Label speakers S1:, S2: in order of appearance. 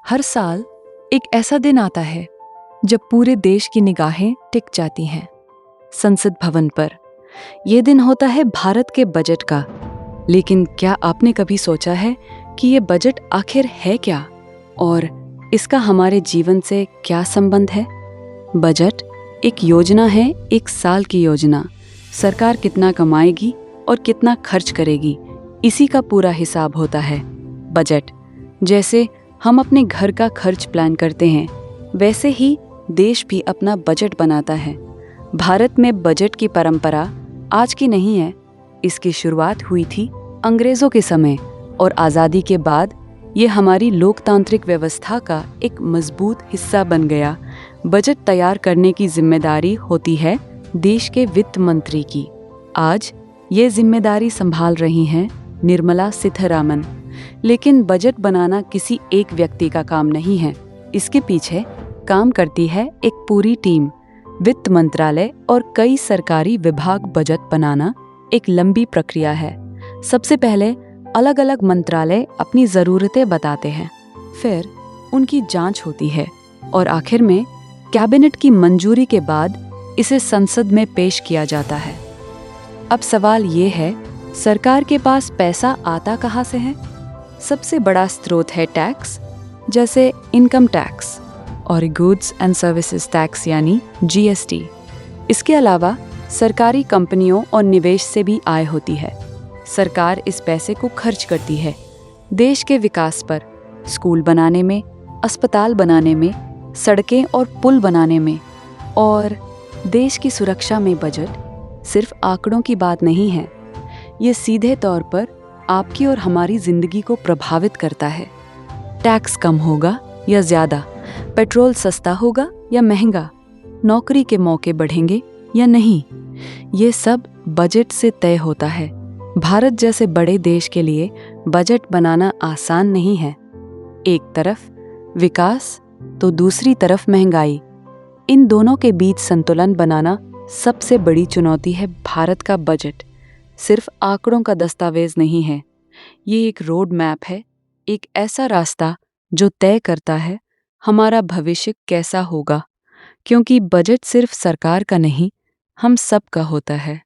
S1: हर साल एक ऐसा दिन आता है जब पूरे देश की निगाहें टिक जाती हैं संसद भवन पर। यह दिन होता है भारत के बजट का। लेकिन क्या आपने कभी सोचा है कि ये बजट आखिर है क्या और इसका हमारे जीवन से क्या संबंध है? बजट एक योजना है, एक साल की योजना। सरकार कितना कमाएगी और कितना खर्च करेगी, इसी का पूरा हिसाब होता है बजट। जैसे हम अपने घर का खर्च प्लान करते हैं, वैसे ही देश भी अपना बजट बनाता है। भारत में बजट की परंपरा आज की नहीं है। इसकी शुरुआत हुई थी अंग्रेजों के समय और आज़ादी के बाद ये हमारी लोकतांत्रिक व्यवस्था का एक मजबूत हिस्सा बन गया। बजट तैयार करने की जिम्मेदारी होती है देश के वित्त मंत्री की। आज ये जिम्मेदारी संभाल रही हैं निर्मला सीतारमण। लेकिन बजट बनाना किसी एक व्यक्ति का काम नहीं है। इसके पीछे काम करती है एक पूरी टीम। वित्त मंत्रालय और कई सरकारी विभाग। बजट बनाना एक लंबी प्रक्रिया है। सबसे पहले अलग अलग मंत्रालय अपनी ज़रूरतें बताते हैं, फिर उनकी जांच होती है और आखिर में कैबिनेट की मंजूरी के बाद इसे संसद में पेश किया जाता है। अब सवाल ये है, सरकार के पास पैसा आता कहाँ से है? सबसे बड़ा स्रोत है टैक्स, जैसे इनकम टैक्स और गुड्स एंड सर्विसेज टैक्स यानी जीएसटी। इसके अलावा सरकारी कंपनियों और निवेश से भी आय होती है। सरकार इस पैसे को खर्च करती है देश के विकास पर, स्कूल बनाने में, अस्पताल बनाने में, सड़कें और पुल बनाने में और देश की सुरक्षा में। बजट सिर्फ आंकड़ों की बात नहीं है, ये सीधे तौर पर आपकी और हमारी जिंदगी को प्रभावित करता है। टैक्स कम होगा या ज़्यादा, पेट्रोल सस्ता होगा या महंगा, नौकरी के मौके बढ़ेंगे या नहीं, ये सब बजट से तय होता है। भारत जैसे बड़े देश के लिए बजट बनाना आसान नहीं है। एक तरफ विकास तो दूसरी तरफ महंगाई। इन दोनों के बीच संतुलन बनाना सबसे बड़ी चुनौती है। भारत का बजट सिर्फ आंकड़ों का दस्तावेज नहीं है, ये एक रोड मैप है, एक ऐसा रास्ता जो तय करता है हमारा भविष्य कैसा होगा। क्योंकि बजट सिर्फ सरकार का नहीं, हम सब का होता है।